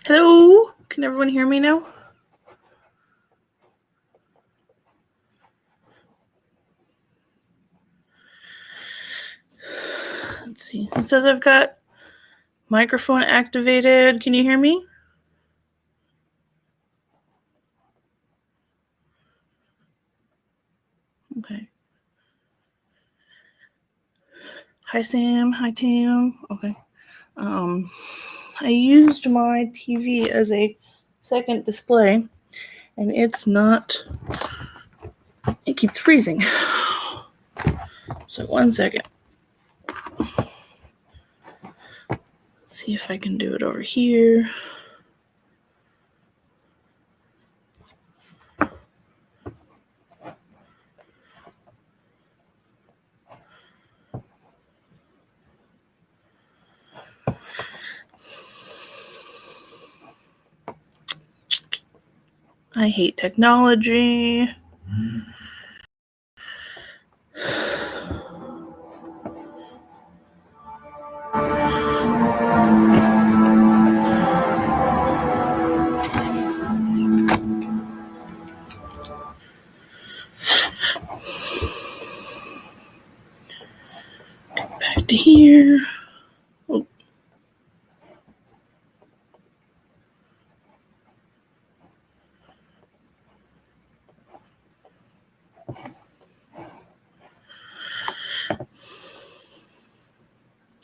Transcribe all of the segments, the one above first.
Hello? Can everyone hear me now? Let's see. It says I've got microphone activated. Can you hear me? Okay. Hi, Sam. Hi, Tam. Okay. I used my TV as a second display, and it's not. It keeps freezing. So 1 second. Let's see if I can do it over here. I hate technology. Get back to here. Oh.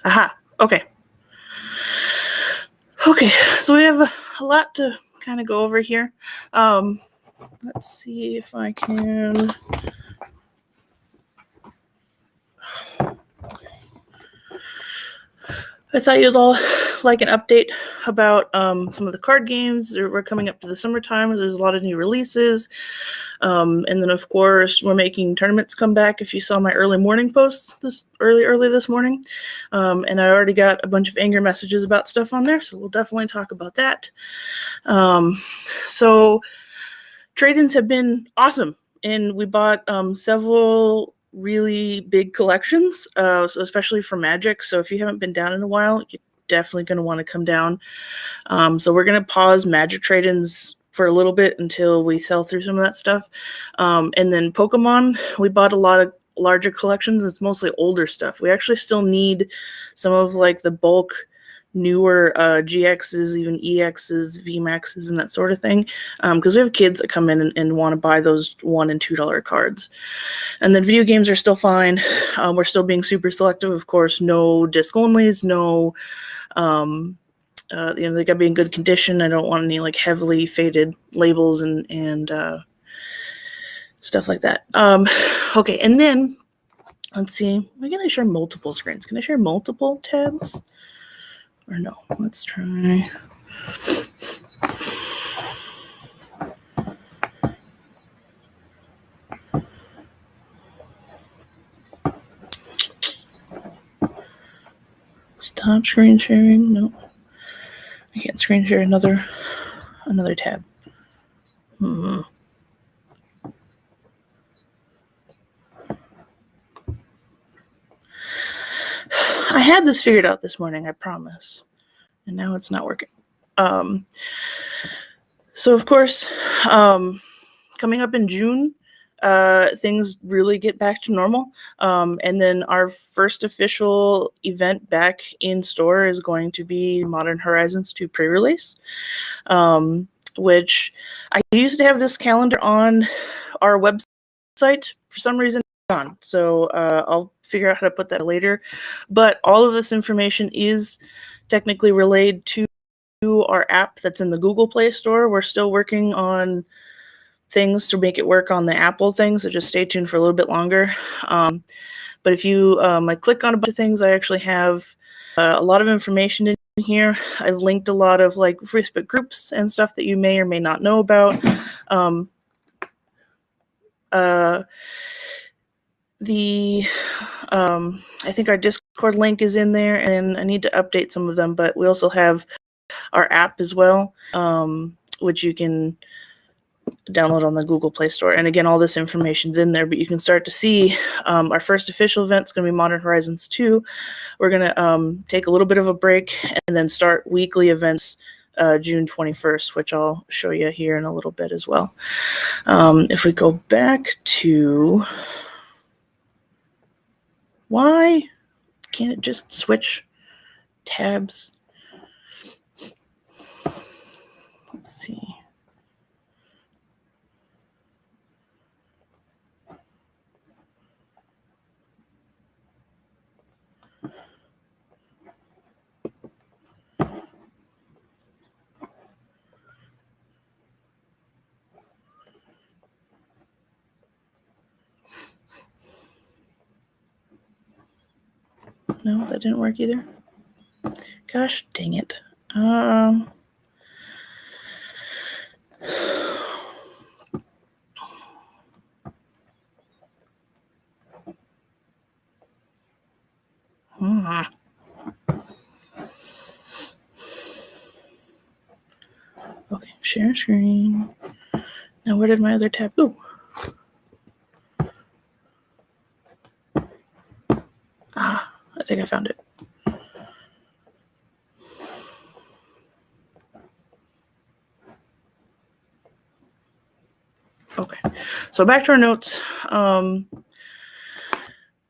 Aha. Okay. Okay, so we have a lot to kind of go over here. Let's see if I can. I thought you'd all like an update about some of the card games. We're coming up to the summertime. There's a lot of new releases. And then, of course, we're making tournaments come back. If you saw my early morning posts early this morning. And I already got a bunch of anger messages about stuff on there. So we'll definitely talk about that. So trade-ins have been awesome. And we bought several really big collections, so especially for Magic. So if you haven't been down in a while, you're definitely going to want to come down. So we're going to pause Magic trade-ins for a little bit until we sell through some of that stuff. And then Pokemon, we bought a lot of larger collections. It's mostly older stuff. We actually still need some of like the bulk newer GXs, even EXs, VMAXs, and that sort of thing, because we have kids that come in and want to buy those $1 and $2 cards. And then video games are still fine. We're still being super selective, of course. No disc onlys, no, they got to be in good condition. I don't want any like heavily faded labels and stuff like that. Okay, and then let's see. Can I share multiple screens? Can I share multiple tabs? Or no, let's try. Stop screen sharing. No, I can't screen share another tab. I had this figured out this morning, I promise. And now it's not working. So of course, coming up in June, things really get back to normal. And then our first official event back in store is going to be Modern Horizons 2 pre-release, which I used to have this calendar on our website. For some reason, it's gone. So I'll figure out how to put that later. But all of this information is technically relayed to our app that's in the Google Play Store. We're still working on things to make it work on the Apple thing, so just stay tuned for a little bit longer. But if you I click on a bunch of things, I actually have a lot of information in here. I've linked a lot of like Facebook groups and stuff that you may or may not know about. I think our Discord link is in there, and I need to update some of them, but we also have our app as well, which you can download on the Google Play Store. And again, all this information's in there, but you can start to see our first official event is going to be Modern Horizons 2. We're going to take a little bit of a break and then start weekly events June 21st, which I'll show you here in a little bit as well. If we go back to, why can't it just switch tabs? Let's see. No, that didn't work either. Gosh dang it. Okay, share screen. Now where did my other tab go? I think I found it. Okay, so back to our notes.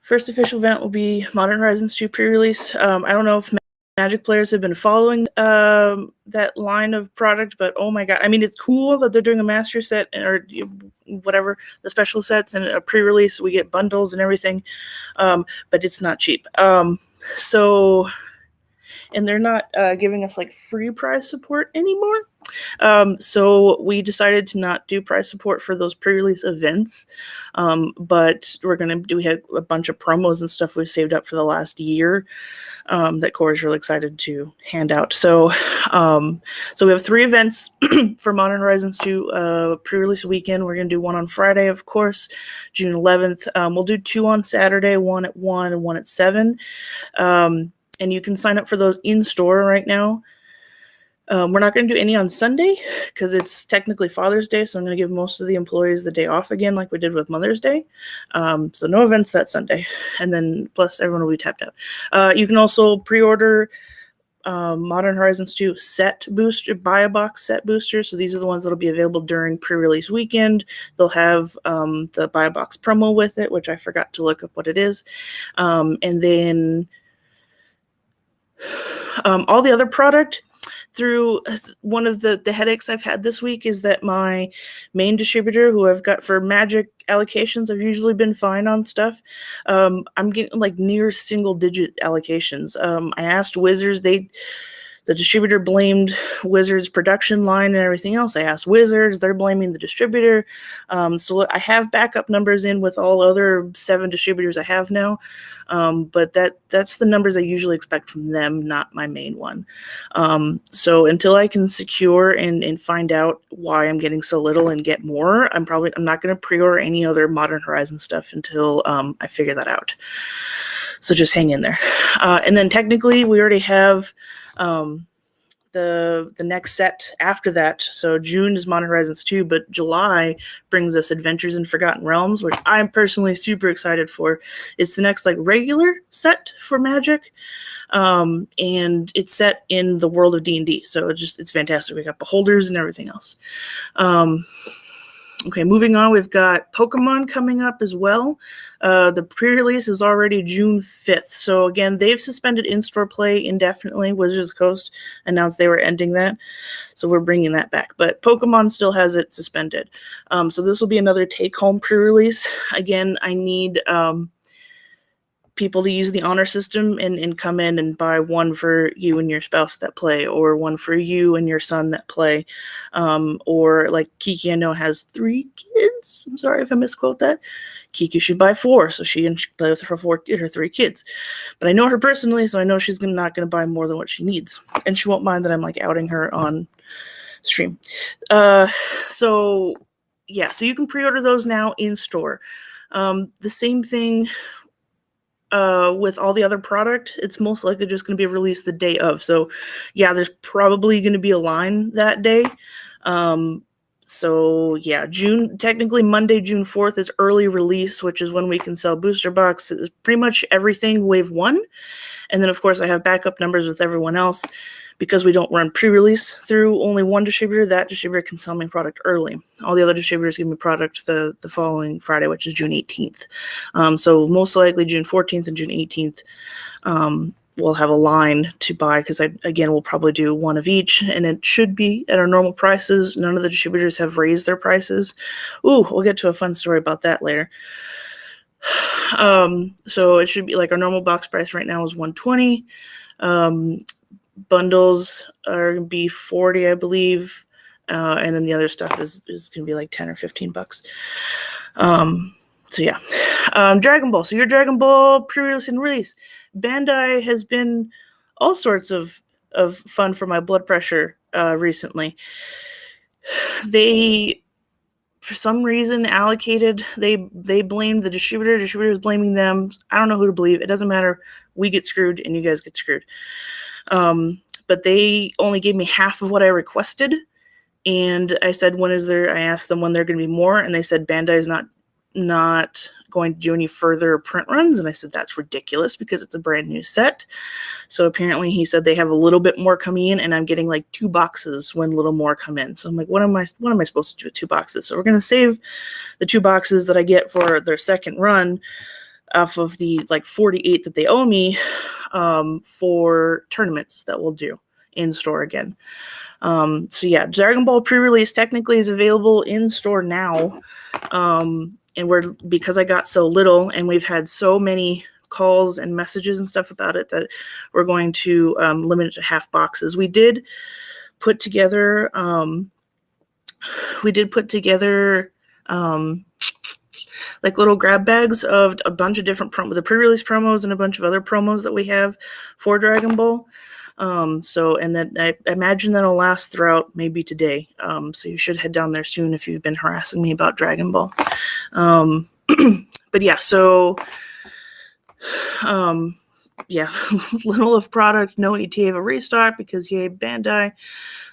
First official event will be Modern Horizons 2 pre-release. I don't know if Magic players have been following that line of product, but oh my god, I mean, it's cool that they're doing a master set or whatever, the special sets, and a pre-release. We get bundles and everything, but it's not cheap. So, and they're not giving us like free prize support anymore. So we decided to not do prize support for those pre-release events, but we had a bunch of promos and stuff we've saved up for the last year that Corey's really excited to hand out. So we have 3 events for Modern Horizons 2 pre-release weekend. We're going to do one on Friday, of course, June 11th. We'll do 2 on Saturday, one at 1 and one at 7. And you can sign up for those in store right now. We're not going to do any on Sunday because it's technically Father's Day, so I'm going to give most of the employees the day off again like we did with Mother's Day. So no events that Sunday, and then plus everyone will be tapped out. You can also pre-order Modern Horizons 2 set booster, buy a box set boosters. So these are the ones that'll be available during pre-release weekend. They'll have the buy a box promo with it, which I forgot to look up what it is. And then all the other product, through one of the headaches I've had this week is that my main distributor, who I've got for Magic allocations, I've usually been fine on stuff. I'm getting like near single digit allocations. I asked Wizards, the distributor blamed Wizards production line and everything else. I asked Wizards, they're blaming the distributor. So I have backup numbers in with all other 7 distributors I have now. But that's the numbers I usually expect from them, not my main one. So until I can secure and find out why I'm getting so little and get more, I'm not going to pre-order any other Modern Horizon stuff until I figure that out. So just hang in there. And then technically we already have the next set after that. So June is Modern Horizons 2, but July brings us Adventures in Forgotten Realms, which I'm personally super excited for. It's the next like regular set for Magic, and it's set in the world of D&D. So it's fantastic. We got beholders and everything else. Okay, moving on, we've got Pokemon coming up as well. The pre-release is already June 5th. So again, they've suspended in-store play indefinitely. Wizards of the Coast announced they were ending that. So we're bringing that back. But Pokemon still has it suspended. So this will be another take-home pre-release. Again, I need people to use the honor system and come in and buy one for you and your spouse that play, or one for you and your son that play, or like Kiki, I know, has 3 kids. I'm sorry if I misquote that. Kiki should buy 4, so she can play with her 3 kids. But I know her personally, so I know she's not going to buy more than what she needs, and she won't mind that I'm like outing her on stream. So you can pre-order those now in store. The same thing with all the other product, it's most likely just going to be released the day of. So yeah, there's probably going to be a line that day. So yeah, technically Monday, June 4th is early release, which is when we can sell booster boxes, pretty much everything wave 1. And then of course I have backup numbers with everyone else. because we don't run pre-release through only one distributor, that distributor can sell me product early. All the other distributors give me product the following Friday, which is June 18th. So most likely June 14th and June 18th, we'll have a line to buy, because we'll probably do one of each, and it should be at our normal prices. None of the distributors have raised their prices. Ooh, we'll get to a fun story about that later. So it should be like our normal box price right now is $120. Bundles are going to be $40, I believe. And then the other stuff is going to be like $10 or $15. So yeah. Dragon Ball. So your Dragon Ball pre-release and release. Bandai has been all sorts of fun for my blood pressure recently. They, for some reason, allocated, they blamed the distributor. The distributor is blaming them. I don't know who to believe. It doesn't matter. We get screwed and you guys get screwed. But they only gave me half of what I requested. And I said, I asked them when they're going to be more. And they said, Bandai is not going to do any further print runs. And I said, that's ridiculous because it's a brand new set. So apparently he said they have a little bit more coming in, and I'm getting like 2 boxes when little more come in. So I'm like, what am I supposed to do with 2 boxes? So we're going to save the 2 boxes that I get for their second run off of the like 48 that they owe me, for tournaments that we'll do in store again. So yeah, Dragon Ball pre-release technically is available in store now. And because I got so little and we've had so many calls and messages and stuff about it, that we're going to limit it to half boxes. We did put together like little grab bags of a bunch of different the pre-release promos and a bunch of other promos that we have for Dragon Ball. And then I imagine that'll last throughout maybe today. So you should head down there soon if you've been harassing me about Dragon Ball. But yeah, so little of product, no ETA of a restock because yay, Bandai.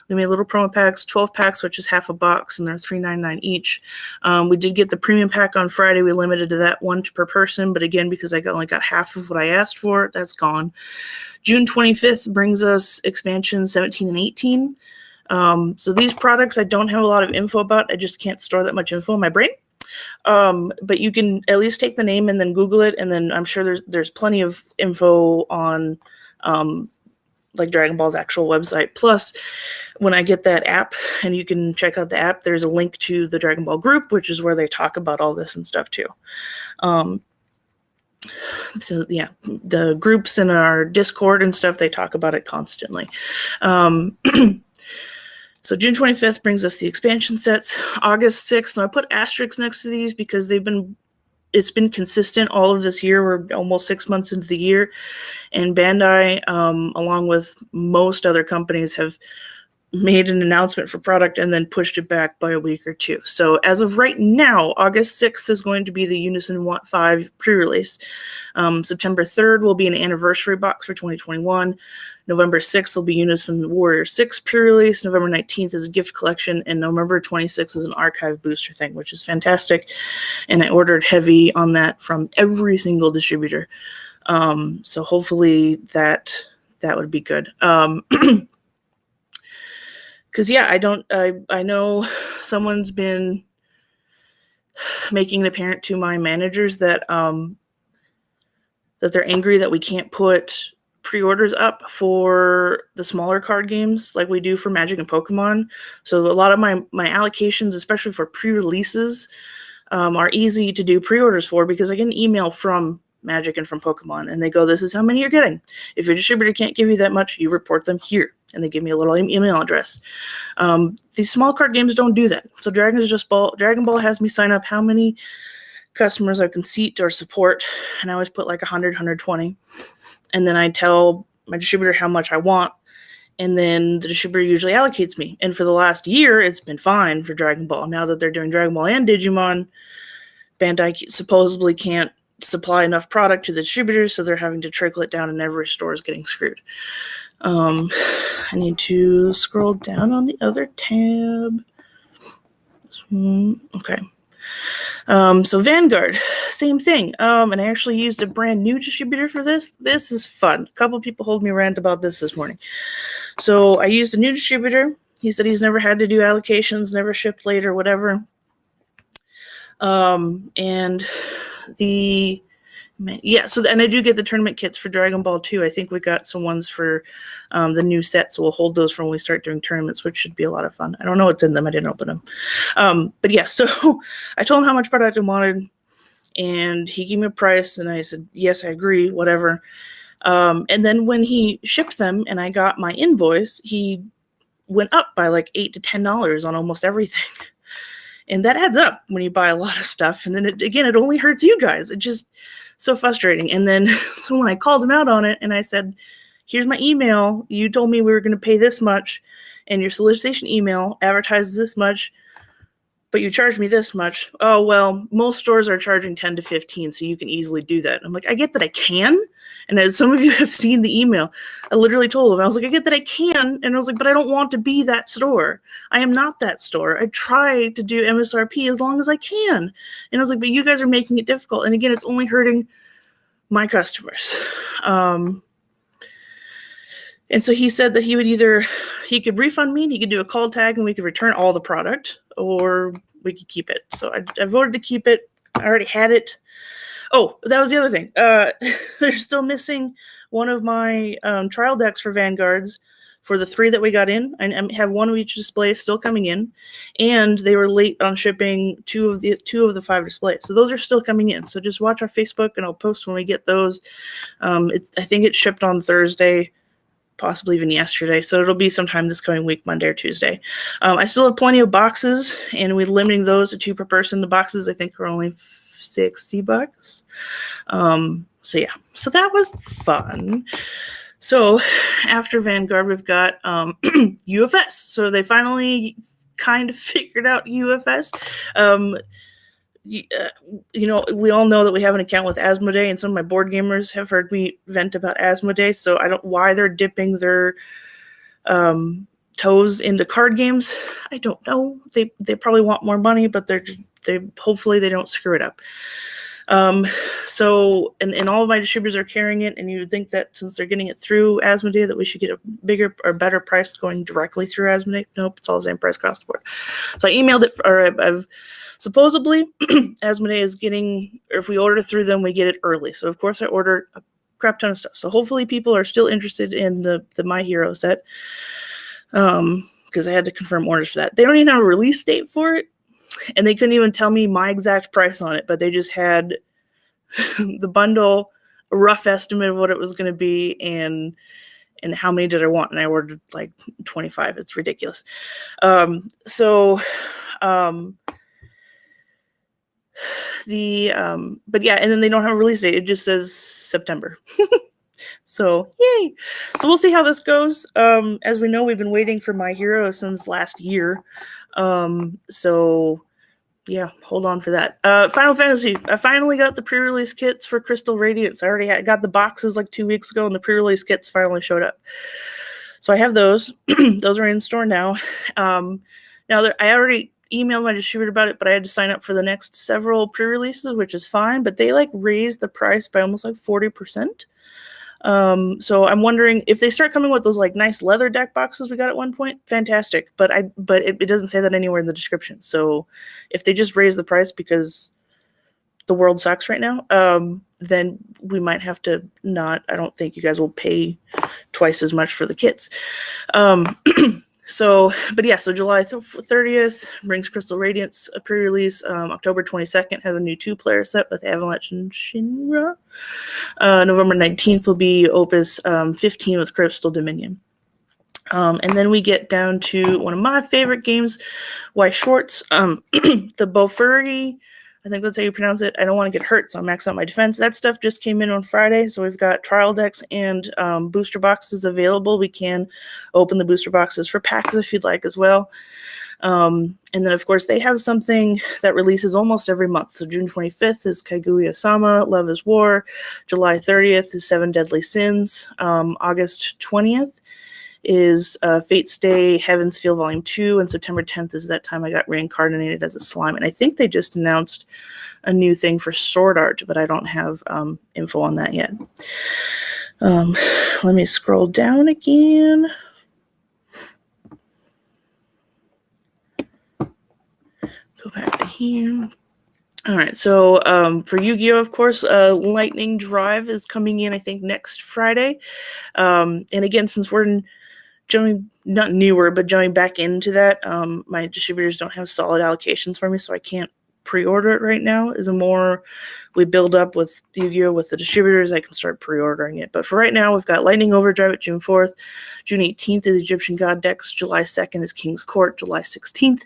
We made little promo packs, 12 packs, which is half a box, and they're $3.99 each. We did get the premium pack on Friday. We limited to that one per person, but again, because I only got half of what I asked for, that's gone. June 25th brings us expansion 17 and 18. So these products I don't have a lot of info about. I just can't store that much info in my brain. But you can at least take the name and then Google it, and then I'm sure there's plenty of info on like Dragon Ball's actual website. Plus, when I get that app, and you can check out the app, there's a link to the Dragon Ball group, which is where they talk about all this and stuff too. So yeah, the groups in our Discord and stuff, they talk about it constantly. So June 25th brings us the expansion sets. August 6th, and I put asterisks next to these because it's been consistent all of this year. We're almost 6 months into the year, and Bandai, along with most other companies, have made an announcement for product and then pushed it back by a week or 2. So as of right now, August 6th is going to be the Unison 5 pre-release. September 3rd will be an anniversary box for 2021. November 6th will be Unison Warrior 6 pre-release. November 19th is a gift collection, and November 26th is an archive booster thing, which is fantastic. And I ordered heavy on that from every single distributor. So hopefully that would be good. Because yeah, I know someone's been making it apparent to my managers that they're angry that we can't put pre-orders up for the smaller card games like we do for Magic and Pokemon. So a lot of my allocations, especially for pre-releases, are easy to do pre-orders for because I get an email from Magic and from Pokemon, and they go, this is how many you're getting. If your distributor can't give you that much, you report them here. And they give me a little email address. These small card games don't do that. So Dragon Ball has me sign up how many customers I can seat or support, and I always put like 100, 120. And then I tell my distributor how much I want, and then the distributor usually allocates me. And for the last year, it's been fine for Dragon Ball. Now that they're doing Dragon Ball and Digimon, Bandai supposedly can't supply enough product to the distributors, so they're having to trickle it down, and every store is getting screwed. I need to scroll down on the other tab. Okay. So Vanguard, same thing. And I actually used a brand new distributor for this. This is fun. A couple people told me rant about this morning. So I used a new distributor. He said he's never had to do allocations, never shipped late or whatever. And the yeah, so and I do get the tournament kits for Dragon Ball too. I think we got some ones for the new set, so we'll hold those for when we start doing tournaments, which should be a lot of fun. I don't know what's in them. I didn't open them. But yeah, so I told him how much product I wanted, and he gave me a price, and I said, yes, I agree, whatever. And then when he shipped them and I got my invoice, he went up by like $8 to $10 on almost everything. And that adds up when you buy a lot of stuff. And then it only hurts you guys. It just so frustrating. And then so when I called him out on it and I said, here's my email. You told me we were going to pay this much, and your solicitation email advertises this much, but you charged me this much. Oh, well, most stores are charging 10 to 15, so you can easily do that. I'm like, I get that I can. And as some of you have seen the email, I literally told him, I was like, I get that I can. And I was like, but I don't want to be that store. I am not that store. I try to do MSRP as long as I can. And I was like, but you guys are making it difficult. And again, it's only hurting my customers. And so he said that he could refund me and he could do a call tag and we could return all the product, or we could keep it. So I voted to keep it. I already had it. Oh, that was the other thing. They're still missing one of my trial decks for Vanguards for the 3 that we got in. I have one of each display still coming in, and they were late on shipping two of the 5 displays. So those are still coming in. So just watch our Facebook, and I'll post when we get those. I think it shipped on Thursday, possibly even yesterday. So it'll be sometime this coming week, Monday or Tuesday. I still have plenty of boxes, and we're limiting those to 2 per person. The boxes, I think, are only $60. So yeah, so that was fun. So after Vanguard, we've got UFS. So they finally kind of figured out UFS. We all know that we have an account with Asmodee, and some of my board gamers have heard me vent about Asmodee. So I don't why they're dipping their toes into card games. I don't know. They probably want more money, but they hopefully they don't screw it up. So all of my distributors are carrying it, and you would think that since they're getting it through Asmodee that we should get a bigger or better price going directly through Asmodee. Nope, it's all the same price across the board. So I emailed it, or I've supposedly Asmodee is getting, or if we order through them, we get it early. So of course I ordered a crap ton of stuff. So hopefully people are still interested in the My Hero set, because I had to confirm orders for that. They don't even have a release date for it. And they couldn't even tell me my exact price on it, but they just had the bundle, a rough estimate of what it was going to be, and how many did I want. And I ordered like 25. It's ridiculous. But yeah, and then they don't have a release date. It just says September. So yay. So we'll see how this goes. As we know, we've been waiting for My Hero since last year. So yeah, hold on for that. Final Fantasy. I finally got the pre-release kits for Crystal Radiance. I already got the boxes like 2 weeks ago, and the pre-release kits finally showed up. So I have those. Those are in store now. I already emailed my distributor about it, but I had to sign up for the next several pre-releases, which is fine. But they raised the price by almost 40%. So I'm wondering if they start coming with those nice leather deck boxes we got at one point, fantastic. But it doesn't say that anywhere in the description. So if they just raise the price because the world sucks right now, then we might have to not. I don't think you guys will pay twice as much for the kits. So July 30th brings Crystal Radiance a pre-release. October 22nd has a new 2-player set with Avalanche and Shinra. November 19th will be Opus 15 with Crystal Dominion. And then we get down to one of my favorite games, Weiss Schwarz, the Bofuri. I think that's how you pronounce it. I don't want to get hurt, so I'm maxing out my defense. That stuff just came in on Friday, so we've got trial decks and booster boxes available. We can open the booster boxes for packs if you'd like as well. And then, of course, they have something that releases almost every month. So June 25th is Kaguya-sama, Love is War. July 30th is 7 Deadly Sins. August 20th is Fate's Stay, Heaven's Feel Volume 2, and September 10th is that time I got reincarnated as a slime. And I think they just announced a new thing for Sword Art, but I don't have info on that yet. Let me scroll down again. Go back to here. All right, so for Yu-Gi-Oh, of course, Lightning Drive is coming in, I think, next Friday. And again, since we're jumping, not newer, but jumping back into that, my distributors don't have solid allocations for me, so I can't pre-order it right now. The more we build up with Yu-Gi-Oh with the distributors, I can start pre-ordering it. But for right now, we've got Lightning Overdrive at June 4th. June 18th is Egyptian God Decks. July 2nd is King's Court. July 16th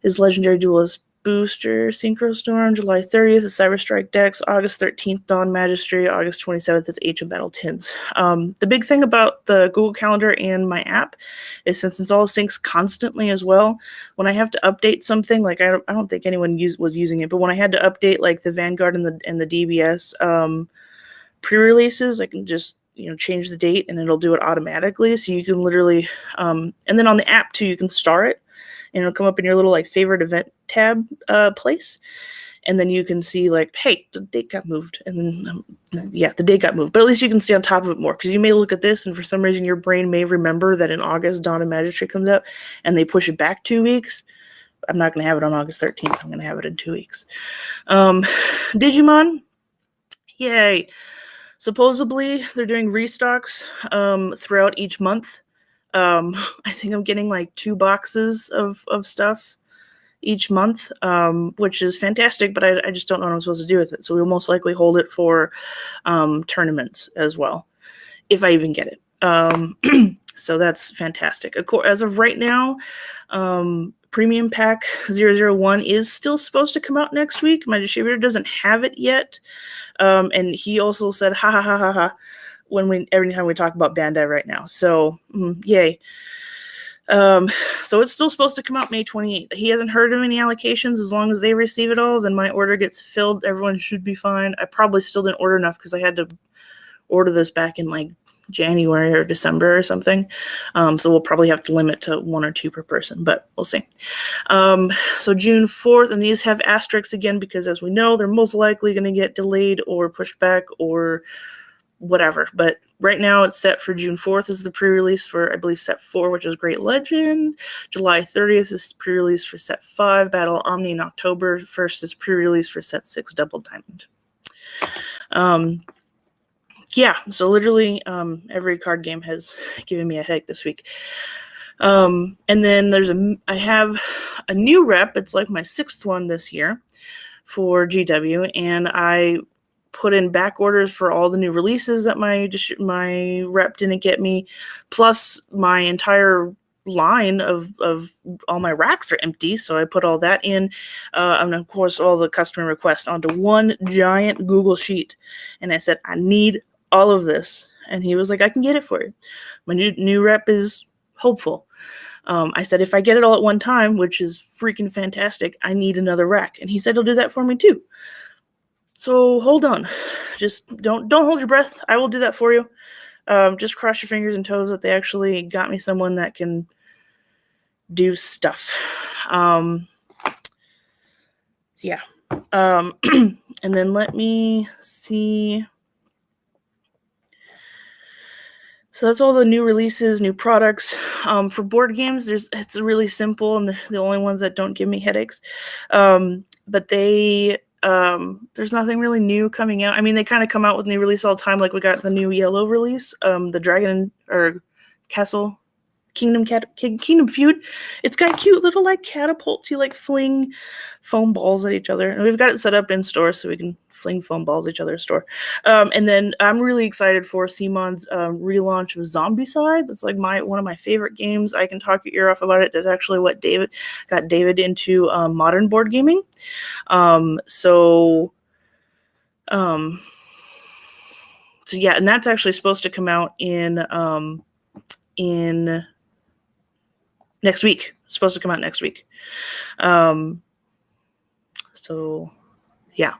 is Legendary Duelist Booster Synchro Storm. July 30th is Cyber Strike Decks. August 13th, Dawn Magistry. August 27th is Age of Battle Tins. The big thing about the Google Calendar and my app is since it's all syncs constantly as well, when I have to update something, like I don't think anyone was using it, but when I had to update like the Vanguard and the DBS pre-releases, I can just change the date and it'll do it automatically. So you can literally, and then on the app too, you can star it. And it'll come up in your little like favorite event tab place. And then you can see like, hey, the date got moved. And then, the date got moved. But at least you can stay on top of it more. Because you may look at this and for some reason your brain may remember that in August, Dawn of Magistry comes out and they push it back 2 weeks. I'm not going to have it on August 13th. I'm going to have it in 2 weeks. Digimon, yay. Supposedly they're doing restocks throughout each month. I think I'm getting like 2 boxes of stuff each month, which is fantastic, but I just don't know what I'm supposed to do with it. So we'll most likely hold it for tournaments as well, if I even get it. So that's fantastic. As of right now, Premium Pack 001 is still supposed to come out next week. My distributor doesn't have it yet. And he also said, ha ha ha ha ha, every time we talk about Bandai right now. So, yay. So it's still supposed to come out May 28th. He hasn't heard of any allocations. As long as they receive it all, then my order gets filled. Everyone should be fine. I probably still didn't order enough because I had to order this back in like January or December or something. So we'll probably have to limit to 1 or 2 per person, but we'll see. So June 4th, and these have asterisks again because as we know, they're most likely going to get delayed or pushed back or whatever, but right now it's set for June 4th is the pre-release for, I believe, set 4, which is Great Legend. July 30th is pre-release for set 5, Battle Omni, and October 1st is pre-release for set 6, Double Diamond. So literally every card game has given me a headache this week. And then I have a new rep. It's like my 6th one this year for GW, and I put in back orders for all the new releases that my rep didn't get me, plus my entire line of all my racks are empty, so I put all that in, and of course all the customer requests onto one giant Google sheet, and I said, I need all of this, and he was like, I can get it for you. My new rep is hopeful. I said, if I get it all at one time, which is freaking fantastic, I need another rack, and he said he'll do that for me too. So hold on, just don't hold your breath. I will do that for you. Just cross your fingers and toes that they actually got me someone that can do stuff. And then let me see. So that's all the new releases, new products. For board games, it's really simple, and the only ones that don't give me headaches. But there's nothing really new coming out. I mean, they kind of come out with new release all the time. Like we got the new Yellow release, the Dragon or Castle Kingdom Feud. It's got cute little like catapults. You like fling foam balls at each other, and we've got it set up in store so we can fling foam balls at each other's store. And then I'm really excited for CMON's relaunch of Zombicide. That's like one of my favorite games. I can talk your ear off about it. That's actually what got David into modern board gaming. So yeah, and that's actually supposed to come out in next week. It's supposed to come out next week. So yeah,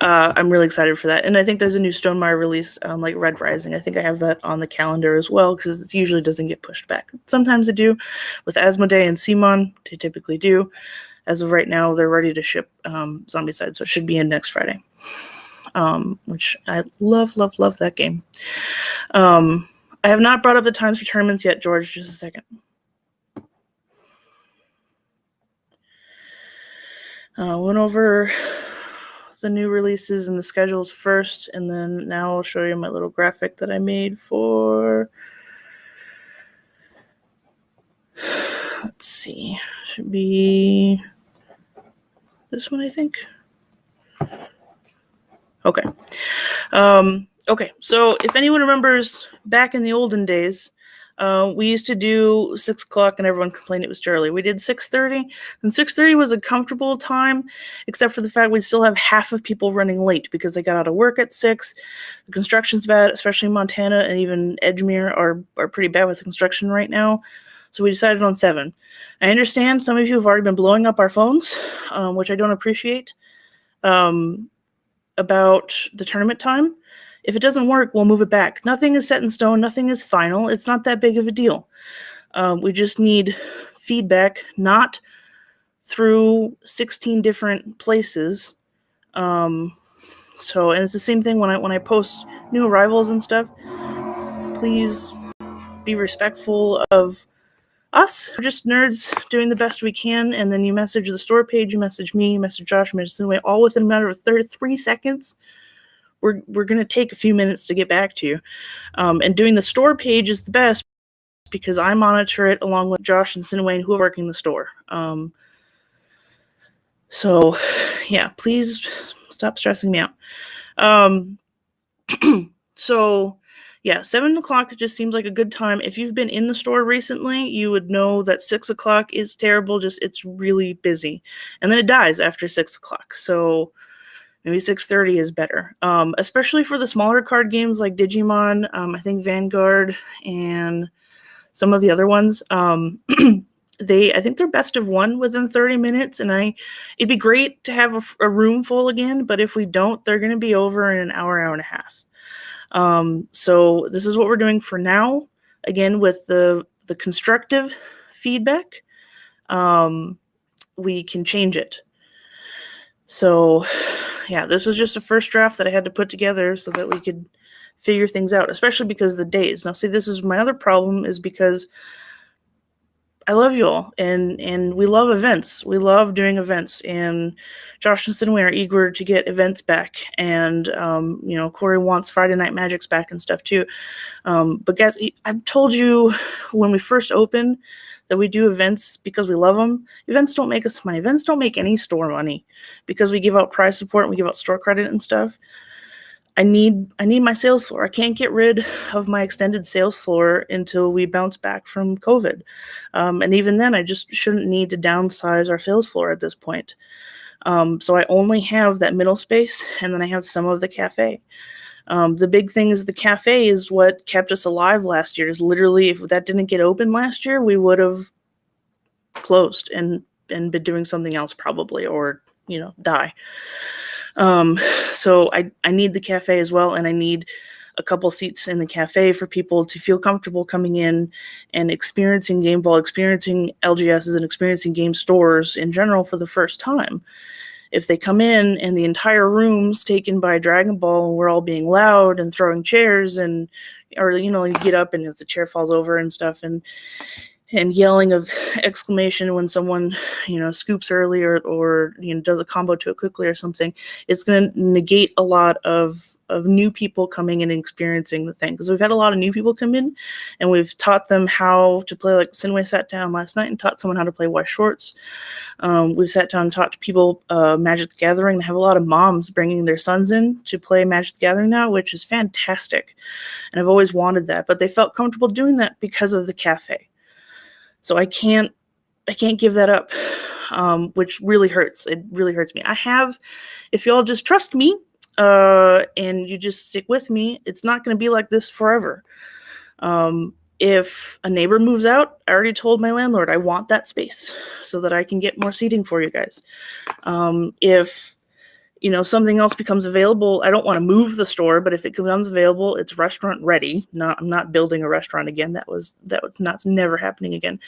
I'm really excited for that. And I think there's a new Stonemaier release, like Red Rising. I think I have that on the calendar as well, because it usually doesn't get pushed back. Sometimes they do. With Asmodee and CMON, they typically do. As of right now, they're ready to ship Zombicide, so it should be in next Friday, which I love that game. I have not brought up the times for tournaments yet, George. Just a second. Went over the new releases and the schedules first, and then now I'll show you my little graphic that I made for, let's see, should be this one, I think. Okay. Okay, so if anyone remembers back in the olden days, we used to do 6 o'clock and everyone complained it was too early. We did 6:30, and 6:30 was a comfortable time, except for the fact we still have half of people running late because they got out of work at 6. The construction's bad, especially in Montana, and even Edgemere are pretty bad with construction right now. So we decided on 7. I understand some of you have already been blowing up our phones, which I don't appreciate, about the tournament time. If it doesn't work, we'll move it back. Nothing is set in stone. Nothing is final. It's not that big of a deal. We just need feedback, not through 16 different places. And it's the same thing when I post new arrivals and stuff. Please be respectful of us. We're just nerds doing the best we can, and then you message the store page, you message me, you message Josh, you message Cineway, all within a matter of 33 seconds. We're going to take a few minutes to get back to you. And doing the store page is the best because I monitor it along with Josh and Cineway who are working the store. So, yeah, please stop stressing me out. So, yeah, 7 o'clock just seems like a good time. If you've been in the store recently, you would know that 6 o'clock is terrible. It's really busy. And then it dies after 6 o'clock. So maybe 6:30 is better, especially for the smaller card games like Digimon, I think Vanguard, and some of the other ones. I think they're best of 1 within 30 minutes, and it'd be great to have a room full again, but if we don't, they're going to be over in an hour and a half. So this is what we're doing for now. Again, with the constructive feedback, we can change it. So, yeah, this was just a first draft that I had to put together so that we could figure things out, especially because of the days. Now, see, this is my other problem is because I love you all, and we love events. We love doing events, and Josh and Cineway are eager to get events back, and, Corey wants Friday Night Magics back and stuff, too. But, guys, I've told you when we first opened that we do events because we love them. Events don't make us money. Events don't make any store money because we give out prize support and we give out store credit and stuff. I need my sales floor. I can't get rid of my extended sales floor until we bounce back from COVID. And even then, I just shouldn't need to downsize our sales floor at this point. So I only have that middle space, and then I have some of the cafe. The big thing is the cafe is what kept us alive last year. Is literally, if that didn't get open last year, we would have closed and been doing something else probably, or die. So I need the cafe as well, and I need a couple seats in the cafe for people to feel comfortable coming in and experiencing Game Ball, experiencing LGSs, and experiencing game stores in general for the first time. If they come in and the entire room's taken by Dragon Ball and we're all being loud and throwing chairs or you get up and if the chair falls over and stuff and yelling of exclamation when someone, scoops early or does a combo to it quickly or something, it's going to negate a lot of new people coming in and experiencing the thing. Because we've had a lot of new people come in and we've taught them how to play, like Cineway sat down last night and taught someone how to play White Shorts. We've sat down and taught people Magic the Gathering. They have a lot of moms bringing their sons in to play Magic the Gathering now, which is fantastic. And I've always wanted that, but they felt comfortable doing that because of the cafe. So I can't give that up, which really hurts. It really hurts me. If y'all just trust me and you just stick with me, it's not going to be like this forever. If a neighbor moves out, I already told my landlord I want that space so that I can get more seating for you guys. If something else becomes available, I don't want to move the store, but if it becomes available, it's restaurant ready. I'm not building a restaurant again. That's never happening again.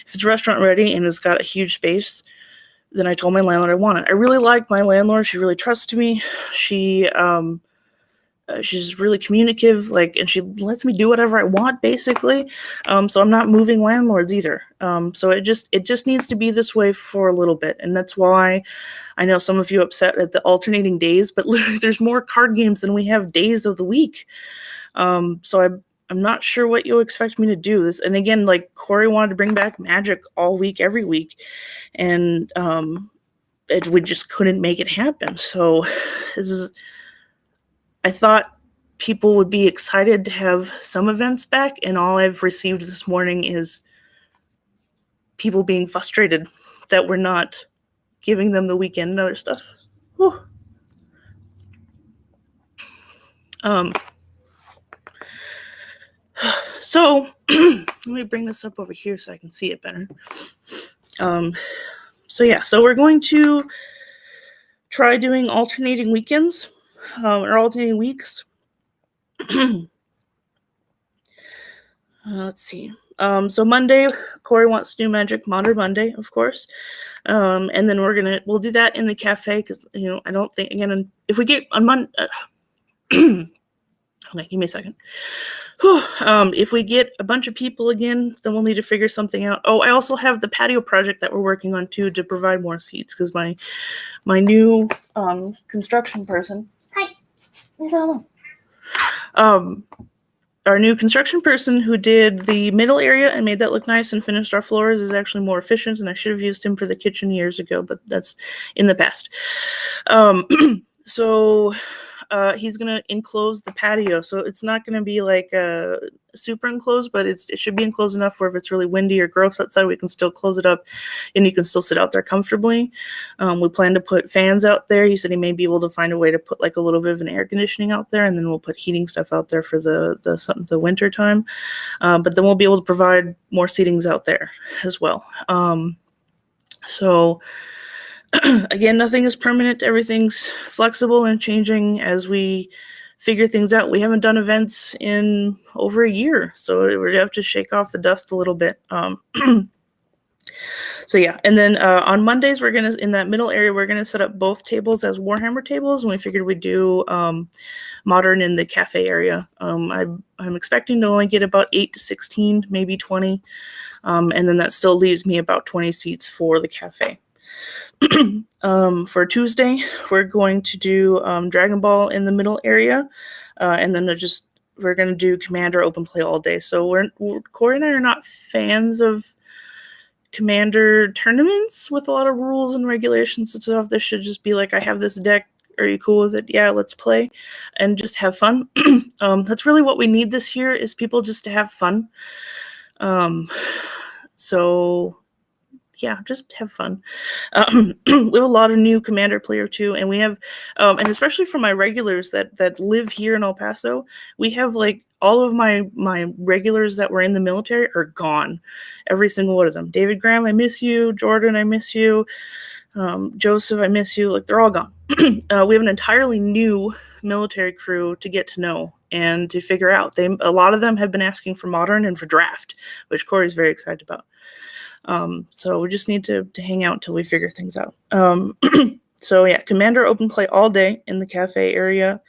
If it's restaurant ready and it's got a huge space, then I told my landlord I want it. I really like my landlord. She really trusts me. She she's really communicative, like, and she lets me do whatever I want, basically. So I'm not moving landlords either. So it just needs to be this way for a little bit, and that's why I know some of you upset at the alternating days, but literally there's more card games than we have days of the week. So I'm not sure what you'll expect me to do. This, and again, like, Corey wanted to bring back Magic all week, every week, and we just couldn't make it happen. So I thought people would be excited to have some events back, and all I've received this morning is people being frustrated that we're not giving them the weekend and other stuff. Whew. So let me bring this up over here so I can see it better. So we're going to try doing alternating weekends, or alternating weeks. Let's see. So Monday, Corey wants to do Magic Modern Monday, of course. And then we'll do that in the cafe, because, I don't think, again, if we get on Monday, okay, give me a second. If we get a bunch of people again, then we'll need to figure something out. Oh, I also have the patio project that we're working on too, to provide more seats, because my new construction person. Hi. Our new construction person who did the middle area and made that look nice and finished our floors is actually more efficient, and I should have used him for the kitchen years ago, but that's in the past. So he's going to enclose the patio, so it's not going to be like super enclosed, but it should be enclosed enough where if it's really windy or gross outside, we can still close it up and you can still sit out there comfortably. We plan to put fans out there. He said he may be able to find a way to put like a little bit of an air conditioning out there, and then we'll put heating stuff out there for the winter time. But then we'll be able to provide more seatings out there as well. So again, nothing is permanent. Everything's flexible and changing as we figure things out. We haven't done events in over a year, so we're going to have to shake off the dust a little bit. So yeah, and then on Mondays, in that middle area, we're going to set up both tables as Warhammer tables, and we figured we'd do Modern in the cafe area. I'm expecting to only get about 8 to 16, maybe 20, and then that still leaves me about 20 seats for the cafe. For Tuesday, we're going to do Dragon Ball in the middle area, and then we're going to do Commander open play all day. So Corey and I are not fans of Commander tournaments with a lot of rules and regulations and stuff. This should just be like, I have this deck. Are you cool with it? Yeah, let's play and just have fun. That's really what we need this year, is people just to have fun. So yeah, just have fun. We have a lot of new Commander player too, and we have, and especially for my regulars that live here in El Paso, we have like all of my regulars that were in the military are gone, every single one of them. David Graham, I miss you. Jordan, I miss you. Joseph, I miss you. Like, they're all gone. We have an entirely new military crew to get to know and to figure out. A lot of them have been asking for Modern and for Draft, which Corey's very excited about. So we just need to hang out until we figure things out. So yeah, Commander open play all day in the cafe area.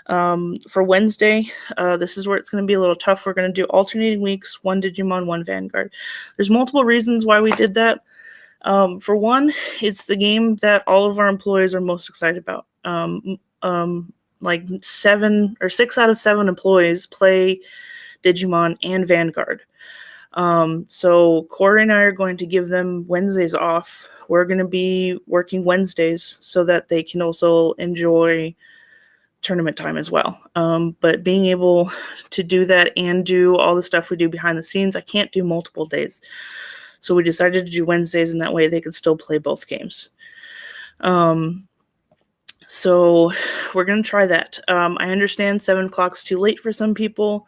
For Wednesday, this is where it's going to be a little tough. We're going to do alternating weeks, 1 Digimon, 1 Vanguard. There's multiple reasons why we did that. For one, it's the game that all of our employees are most excited about. Like 6 out of 7 employees play Digimon and Vanguard. So Corey and I are going to give them Wednesdays off. We're going to be working Wednesdays so that they can also enjoy tournament time as well. But being able to do that and do all the stuff we do behind the scenes, I can't do multiple days. So we decided to do Wednesdays, and that way they could still play both games. So we're going to try that. I understand 7 o'clock's too late for some people.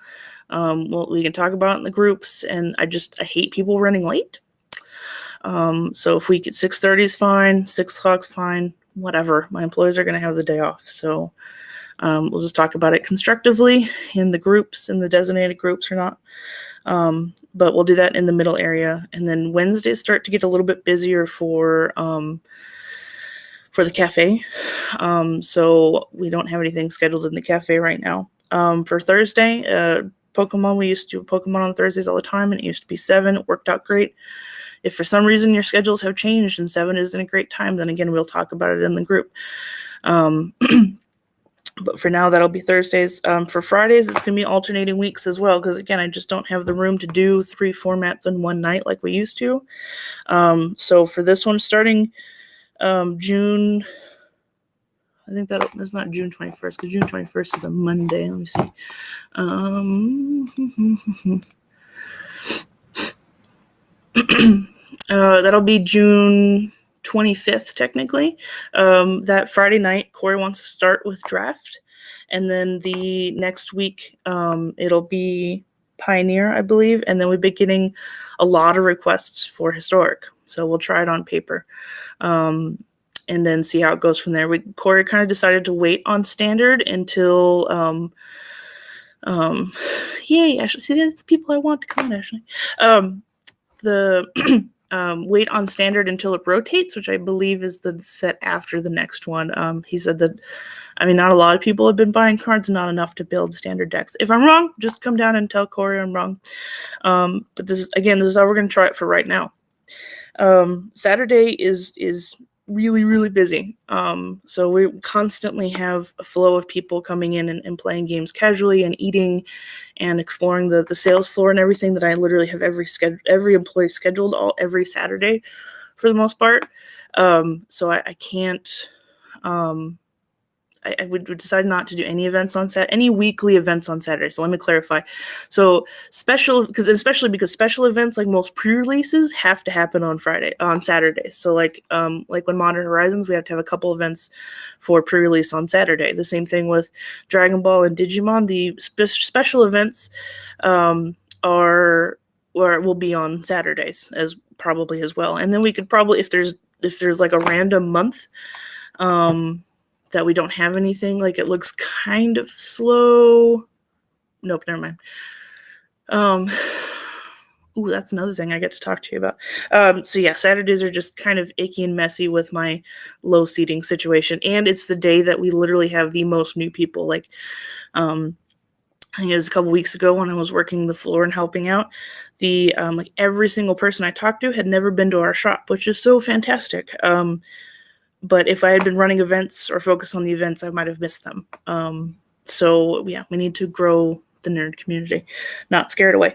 Well, we can talk about it in the groups, and I hate people running late. So if we get 6:30 is fine, 6 o'clock's fine, whatever. My employees are going to have the day off. So we'll just talk about it constructively in the groups, in the designated groups or not. But we'll do that in the middle area. And then Wednesdays start to get a little bit busier for for the cafe. So we don't have anything scheduled in the cafe right now. For Thursday, Pokemon, we used to do Pokemon on Thursdays all the time, and it used to be 7. It worked out great. If for some reason your schedules have changed and 7 isn't a great time, then again, we'll talk about it in the group. But for now, that'll be Thursdays. For Fridays, it's going to be alternating weeks as well, because again, I just don't have the room to do 3 formats in one night like we used to. So for this one, starting June, I think that's not June 21st, because June 21st is a Monday. Let me see. That'll be June 25th, technically. That Friday night, Corey wants to start with draft. And then the next week, it'll be Pioneer, I believe. And then we've been getting a lot of requests for Historic. So we'll try it on paper. And then see how it goes from there. Corey kind of decided to wait on Standard until, yay, Ashley. See, that's people I want to come on, Ashley. Wait on Standard until it rotates, which I believe is the set after the next one. He said that, not a lot of people have been buying cards, not enough to build Standard decks. If I'm wrong, just come down and tell Corey I'm wrong. But this is how we're going to try it for right now. Saturday is really, really busy. So we constantly have a flow of people coming in and playing games casually and eating and exploring the sales floor and everything that I literally have every employee scheduled every Saturday for the most part. So I can't, I would decide not to do any weekly events on Saturday. So let me clarify. So especially because special events like most pre-releases have to happen on Saturday. So like when Modern Horizons, we have to have a couple events for pre-release on Saturday. The same thing with Dragon Ball and Digimon. The special events will be on Saturdays as well. And then we could probably, if there's like a random month, that we don't have anything, like it looks kind of slow. Nope, never mind. Ooh, that's another thing I get to talk to you about. So yeah, Saturdays are just kind of icky and messy with my low seating situation. And it's the day that we literally have the most new people. Like, I think it was a couple weeks ago when I was working the floor and helping out. Like every single person I talked to had never been to our shop, which is so fantastic. But if I had been running events or focused on the events, I might have missed them. So yeah, we need to grow the nerd community, not scare it away.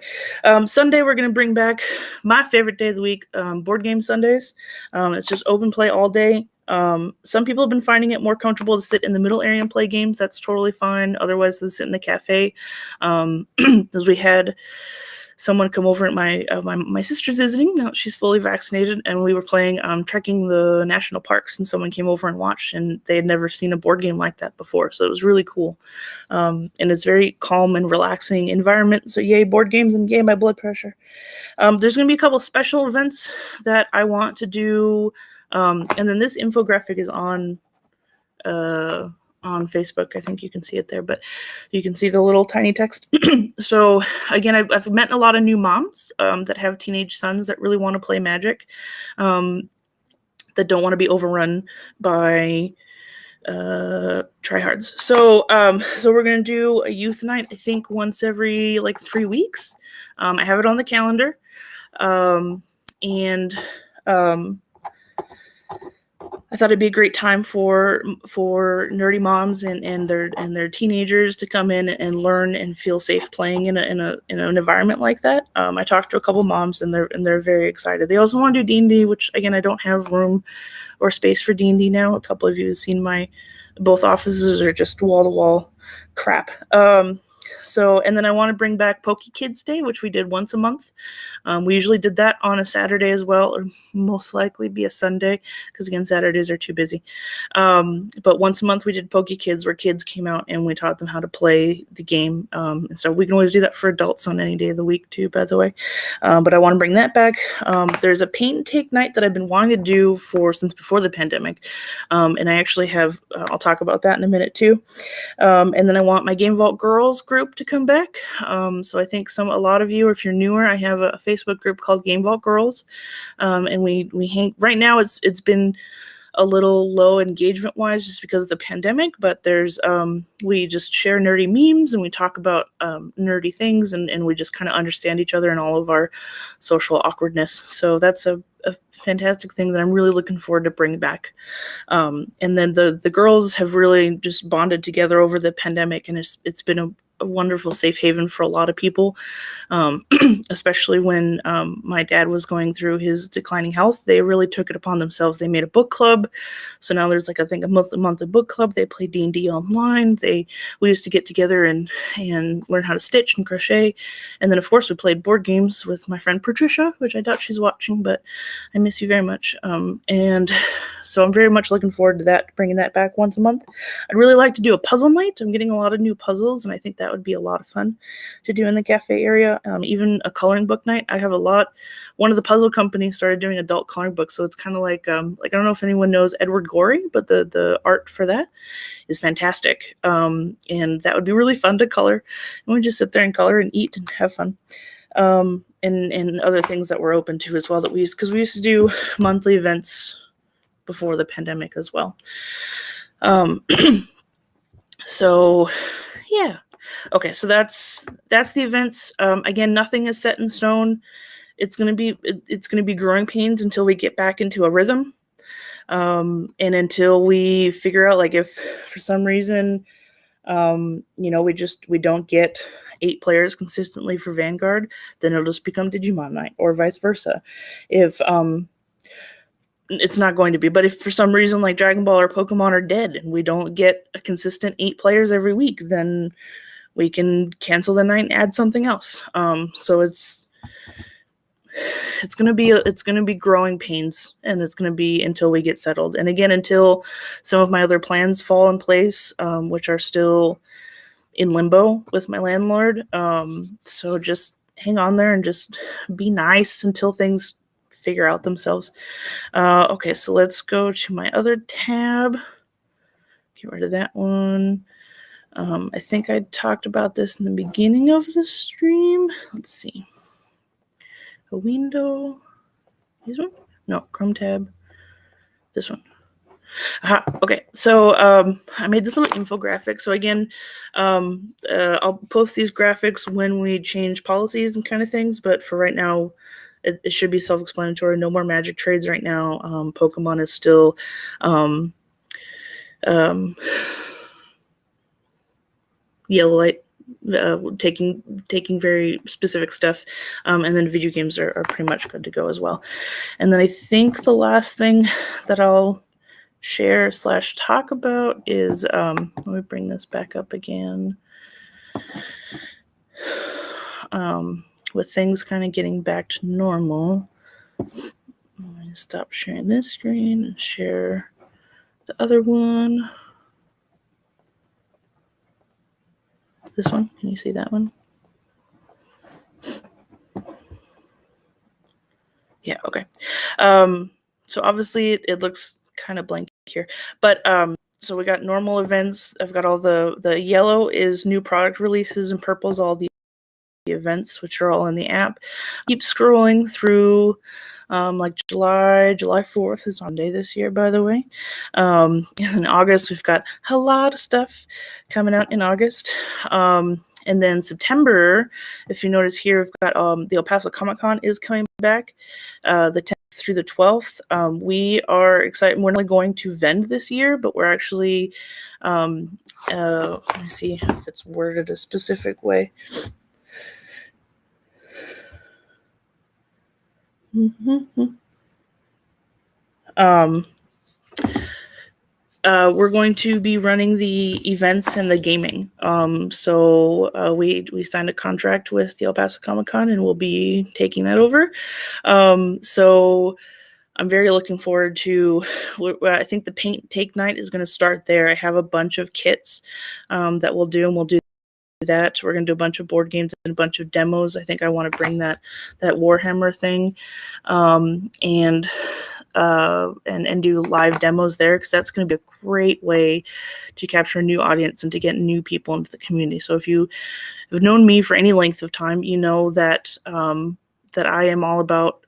Sunday, we're going to bring back my favorite day of the week, Board Game Sundays. It's just open play all day. Some people have been finding it more comfortable to sit in the middle area and play games. That's totally fine. Otherwise, they sit in the cafe. As we had someone come over at my sister's visiting. Now she's fully vaccinated, and we were playing trekking the national parks, and someone came over and watched, and they had never seen a board game like that before. So it was really cool. And it's very calm and relaxing environment. So yay, board games and Game My Blood Pressure. There's going to be a couple special events that I want to do. And then this infographic is on Facebook. I think you can see it there, but you can see the little tiny text. So again, I've met a lot of new moms that have teenage sons that really want to play Magic, that don't want to be overrun by tryhards. So we're going to do a youth night, I think once every 3 weeks. I have it on the calendar. And I thought it'd be a great time for nerdy moms and their teenagers to come in and learn and feel safe playing in an environment like that. I talked to a couple moms and they're very excited. They also want to do D&D, which again, I don't have room or space for D&D now. A couple of you have seen both offices are just wall to wall crap. And then I want to bring back Poke Kids Day, which we did once a month. We usually did that on a Saturday as well, or most likely be a Sunday, because again, Saturdays are too busy. But once a month we did Poke Kids, where kids came out and we taught them how to play the game. And so we can always do that for adults on any day of the week too, by the way. But I want to bring that back. There's a paint and take night that I've been wanting to do since before the pandemic. And I actually have, I'll talk about that in a minute too. And then I want my Game Vault Girls group to come back. So I think a lot of you, or if you're newer, I have a Facebook group called Game Vault Girls. And we hang right now. It's been a little low engagement wise just because of the pandemic, but there's we just share nerdy memes and we talk about nerdy things, and we just kind of understand each other and all of our social awkwardness. So that's a fantastic thing that I'm really looking forward to bring back. And then the girls have really just bonded together over the pandemic, and it's been a wonderful safe haven for a lot of people, especially when my dad was going through his declining health. They really took it upon themselves. They made a book club, so now there's like I think a monthly book club. They play D&D online. We used to get together and learn how to stitch and crochet, and then of course we played board games with my friend Patricia, which I doubt she's watching, but I miss you very much. And so I'm very much looking forward to that, bringing that back once a month. I'd really like to do a puzzle night. I'm getting a lot of new puzzles, and I think that would be a lot of fun to do in the cafe area. Even a coloring book night. I have a lot. One of the puzzle companies started doing adult coloring books, so it's kind of like I don't know if anyone knows Edward Gorey, but the art for that is fantastic. And that would be really fun to color. And we just sit there and color and eat and have fun. And other things that we're open to as well that we used to do monthly events before the pandemic as well. So yeah. Okay, so that's the events. Again, nothing is set in stone. It's gonna be growing pains until we get back into a rhythm, and until we figure out, like, if for some reason, we don't get 8 players consistently for Vanguard, then it'll just become Digimon Night, or vice versa. If it's not going to be, but if for some reason like Dragon Ball or Pokemon are dead and we don't get a consistent 8 players every week, then we can cancel the night and add something else. So it's gonna be growing pains, and it's gonna be until we get settled. And again, until some of my other plans fall in place, which are still in limbo with my landlord. So just hang on there and just be nice until things figure out themselves. Okay, so let's go to my other tab. Get rid of that one. I think I talked about this in the beginning of the stream. Let's see. A window. This one? No, Chrome tab. This one. Okay, so I made this little infographic. So again, I'll post these graphics when we change policies and kind of things, but for right now, it should be self-explanatory. No more magic trades right now. Pokemon is still yellow light, taking very specific stuff, and then video games are pretty much good to go as well. And then I think the last thing that I'll share / talk about is let me bring this back up again. With things kind of getting back to normal, let me stop sharing this screen and share the other one. This one, can you see that one? Yeah, okay. So obviously it looks kind of blank here, but so we got normal events. I've got all the yellow is new product releases, and purple is all the events, which are all in the app. Keep scrolling through. Like July 4th is on day this year, by the way. In August, we've got a lot of stuff coming out in August. And then September, if you notice here, we've got the El Paso Comic-Con is coming back, the 10th through the 12th. We are excited. We're not going to Vend this year, but we're actually, let me see if it's worded a specific way. We're going to be running the events and the gaming. So we signed a contract with the El Paso Comic-Con, and we'll be taking that over. So I'm very looking forward to, I think the paint take night is going to start there. I have a bunch of kits that we'll do, and we'll do that. We're going to do a bunch of board games and a bunch of demos. I think I want to bring that Warhammer thing, and do live demos there, because that's going to be a great way to capture a new audience and to get new people into the community. So if you've known me for any length of time, you know that that I am all about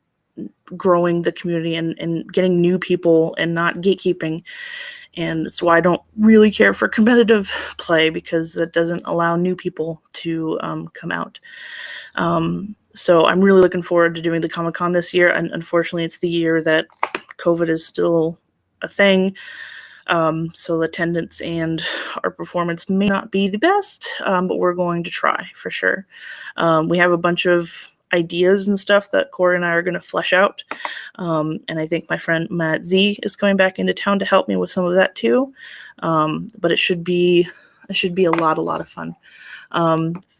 growing the community and getting new people and not gatekeeping. And that's why I don't really care for competitive play, because that doesn't allow new people to come out. So I'm really looking forward to doing the Comic-Con this year. And unfortunately, it's the year that COVID is still a thing. So attendance and our performance may not be the best, but we're going to try for sure. We have a bunch of ideas and stuff that Corey and I are going to flesh out. And I think my friend Matt Z is going back into town to help me with some of that too. But it should be a lot of fun.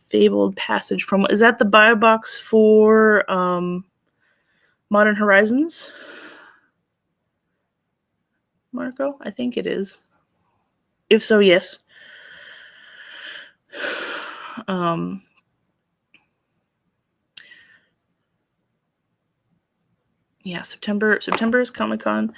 Fabled Passage promo. Is that the buy box for Modern Horizons? Marco? I think it is. If so, yes. Yeah, September is Comic-Con.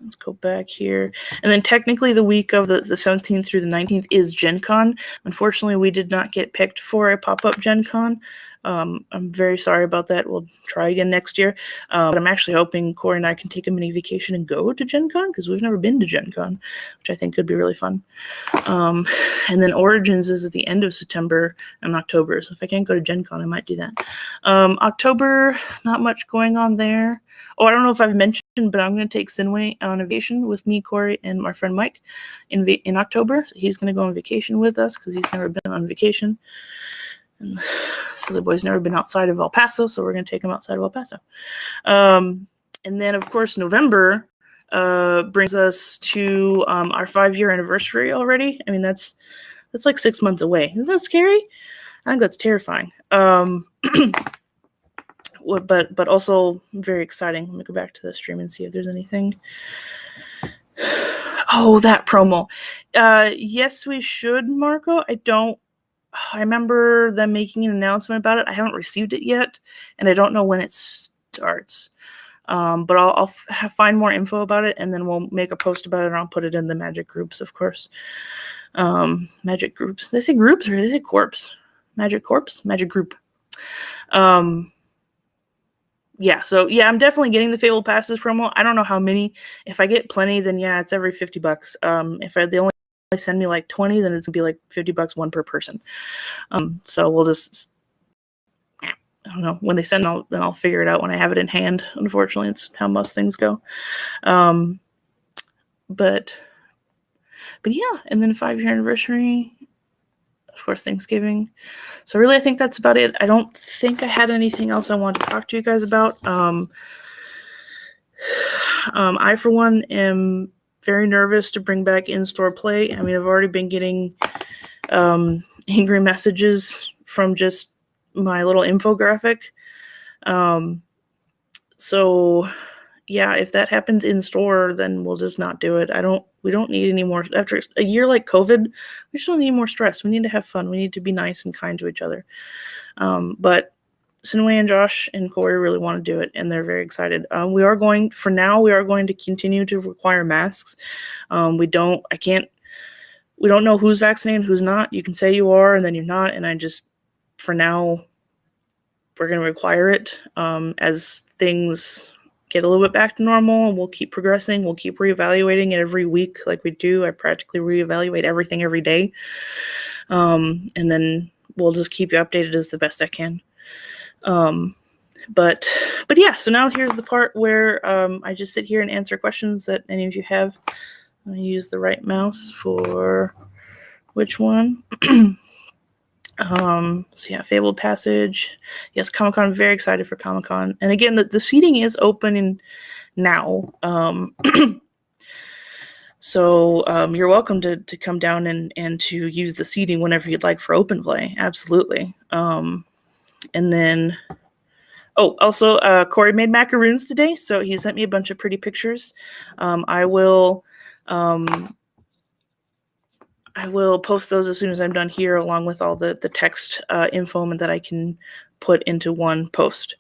Let's go back here. And then technically the week of the 17th through the 19th is Gen Con. Unfortunately, we did not get picked for a pop-up Gen Con. I'm very sorry about that. We'll try again next year. But I'm actually hoping Corey and I can take a mini vacation and go to Gen Con, because we've never been to Gen Con, which I think could be really fun. And then Origins is at the end of September and October. So if I can't go to Gen Con, I might do that. October, not much going on there. Oh, I don't know if I've mentioned, but I'm going to take Sinway on a vacation with me, Corey, and my friend Mike in October. So he's going to go on vacation with us because he's never been on vacation. And so the boy's never been outside of El Paso, so we're going to take him outside of El Paso. And then, of course, November brings us to our 5-year anniversary already. I mean, that's like 6 months away. Isn't that scary? I think that's terrifying. But also very exciting. Let me go back to the stream and see if there's anything. Oh, that promo. Yes, we should, Marco. I remember them making an announcement about it. I haven't received it yet, and I don't know when it starts. But I'll find more info about it, and then we'll make a post about it, and I'll put it in the Magic groups, of course. Magic groups. Did they say groups or did they say corpse? Magic corpse? Magic group. Yeah, so yeah, I'm definitely getting the Fabled Passes promo. I don't know how many. If I get plenty, then yeah, it's every $50. If they only send me like 20, then it's gonna be like $50, one per person. So we'll just, I don't know, when they send, then I'll figure it out when I have it in hand. Unfortunately, it's how most things go. But yeah, and then 5-year anniversary, of course, Thanksgiving. So really, I think that's about it. I don't think I had anything else I wanted to talk to you guys about. I, for one, am very nervous to bring back in-store play. I mean, I've already been getting angry messages from just my little infographic. So yeah, if that happens in store, then we'll just not do it. We don't need any more. After a year like COVID, we just don't need more stress. We need to have fun. We need to be nice and kind to each other. But Sinway and Josh and Corey really want to do it, and they're very excited. We are going to continue to require masks. We don't know who's vaccinated and who's not. You can say you are, and then you're not. And for now, we're going to require it as things get a little bit back to normal, and we'll keep progressing. We'll keep reevaluating it every week like we do. I practically reevaluate everything every day. And then we'll just keep you updated as the best I can. But yeah, so now here's the part where I just sit here and answer questions that any of you have. I'm going to use the right mouse for which one. So yeah, Fabled Passage. Yes, Comic-Con. I'm very excited for Comic-Con. And again, the seating is open now. So you're welcome to come down and to use the seating whenever you'd like for open play. Absolutely. And then, also, Corey made macaroons today, so he sent me a bunch of pretty pictures. I will post those as soon as I'm done here, along with all the text info that I can put into one post.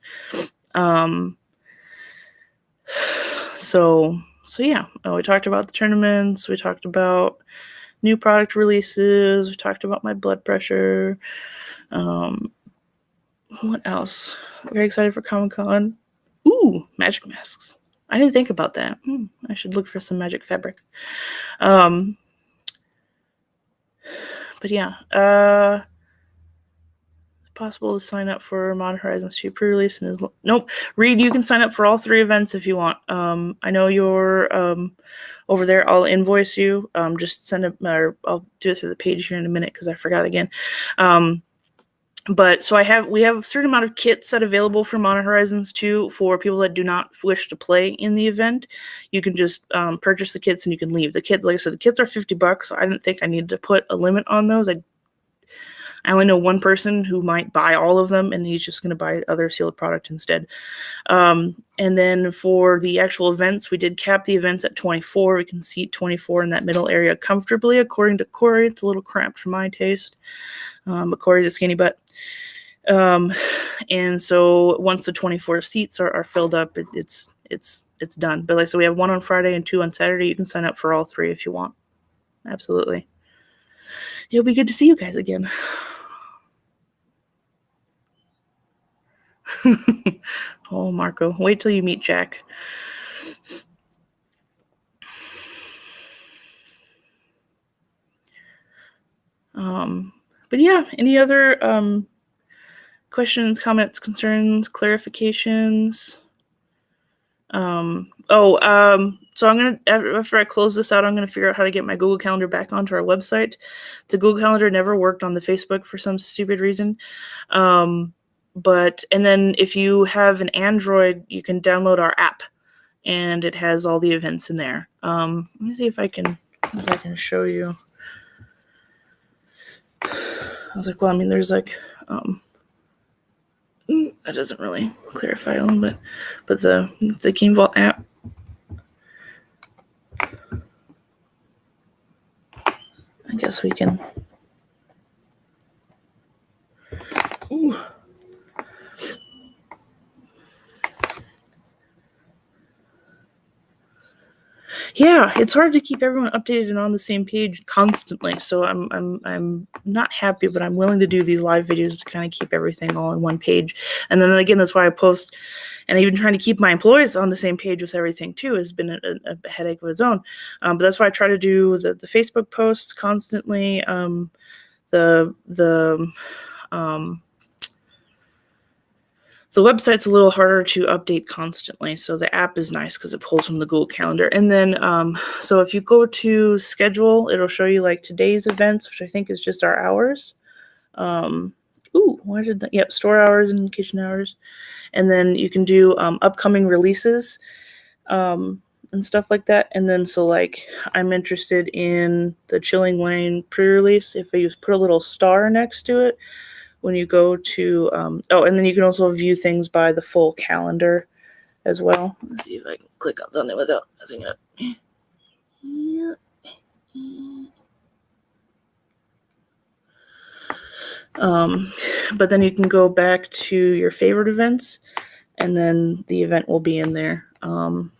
So yeah, we talked about the tournaments. We talked about new product releases. We talked about my blood pressure. What else? Very excited for Comic-Con. Ooh, magic masks. I didn't think about that. I should look for some magic fabric. But yeah, possible to sign up for Modern Horizons 2 pre-release and nope. Reed, you can sign up for all 3 events if you want. I know you're over there. I'll invoice you. Just send it, or I'll do it through the page here in a minute because I forgot again. But so we have a certain amount of kits that are available for Modern Horizons 2 for people that do not wish to play in the event. You can just purchase the kits and you can leave. The kits, like I said, the kits are $50. I didn't think I needed to put a limit on those. I only know one person who might buy all of them, and he's just going to buy other sealed product instead. And then for the actual events, we did cap the events at 24. We can seat 24 in that middle area comfortably. According to Corey, it's a little cramped for my taste, but Corey's a skinny butt. And so once the 24 seats are filled up, it's done. But like so, we have 1 on Friday and 2 on Saturday. You can sign up for all 3 if you want. Absolutely. It'll be good to see you guys again. Oh, Marco, wait till you meet Jack. But yeah, any other questions, comments, concerns, clarifications? So I'm gonna, after I close this out, I'm gonna figure out how to get my Google Calendar back onto our website. The Google Calendar never worked on the Facebook for some stupid reason. And then if you have an Android, you can download our app, and it has all the events in there. Let me see if I can show you. I was like, well, I mean, there's like, that doesn't really clarify a little bit, but the Game Vault app. I guess we can. Ooh. Yeah, it's hard to keep everyone updated and on the same page constantly. So I'm not happy, but I'm willing to do these live videos to kind of keep everything all on one page. And then again, that's why I post. And even trying to keep my employees on the same page with everything too has been a headache of its own. But that's why I try to do the Facebook posts constantly. The website's a little harder to update constantly, so the app is nice because it pulls from the Google Calendar. And then, so if you go to schedule, it'll show you like today's events, which I think is just our hours. Why did that? Yep, store hours and kitchen hours. And then you can do upcoming releases and stuff like that. And then, so like, I'm interested in the Chilling Lane pre-release. If I put a little star next to it, when you go to, and then you can also view things by the full calendar as well. Let's see if I can click on something without messing it up. But then you can go back to your favorite events, and then the event will be in there. And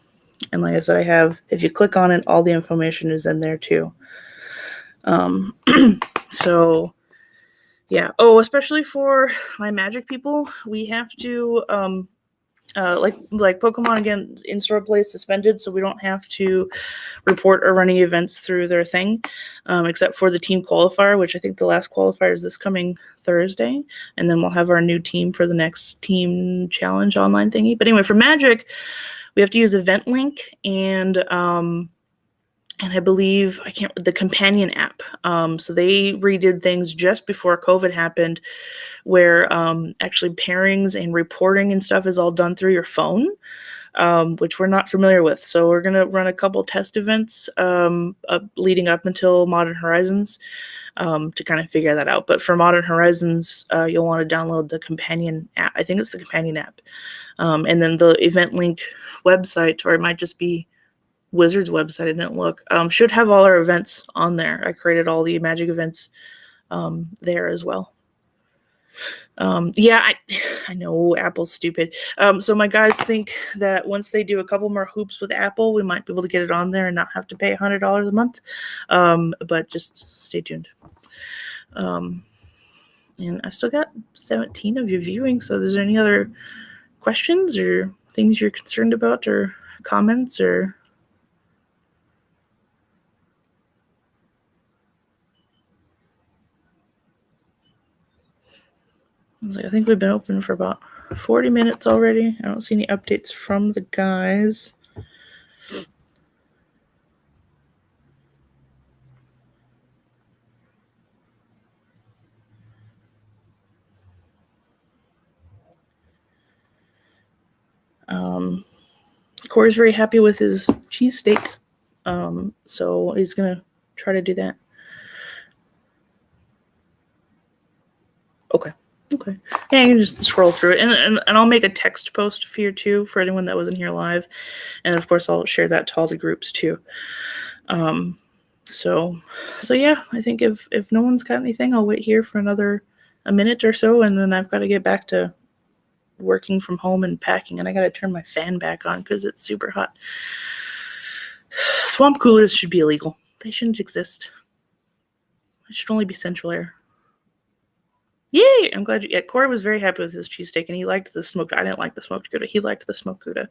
like I said, if you click on it, all the information is in there too. So yeah. Oh, especially for my Magic people, we have to like Pokemon again, in-store play is suspended, so we don't have to report or running events through their thing, except for the team qualifier, which I think the last qualifier is this coming Thursday, and then we'll have our new team for the next team challenge online thingy. But anyway, for Magic, we have to use Event Link and I believe the companion app. So they redid things just before COVID happened, where actually pairings and reporting and stuff is all done through your phone, which we're not familiar with. So we're gonna run a couple test events leading up until Modern Horizons to kind of figure that out. But for Modern Horizons, you'll want to download the companion app. I think it's the companion app, and then the Event Link website, or it might just be Wizards website, I didn't look, should have all our events on there. I created all the Magic events there as well. Yeah, I know Apple's stupid. So my guys think that once they do a couple more hoops with Apple, we might be able to get it on there and not have to pay $100 a month. But just stay tuned. And And I still got 17 of you viewing, so is there any other questions or things you're concerned about or comments or... I think we've been open for about 40 minutes already. I don't see any updates from the guys. Corey's very happy with his cheesesteak, so he's gonna try to do that. Okay. Yeah, you can just scroll through it, and I'll make a text post here too for anyone that wasn't here live, and of course I'll share that to all the groups too. So yeah, I think if no one's got anything, I'll wait here for a minute or so, and then I've got to get back to working from home and packing, and I got to turn my fan back on because it's super hot. Swamp coolers should be illegal. They shouldn't exist. It should only be central air. Yay! I'm glad you... Yeah, Corey was very happy with his cheesesteak, and he liked the smoked... I didn't like the smoked Gouda. He liked the smoked Gouda.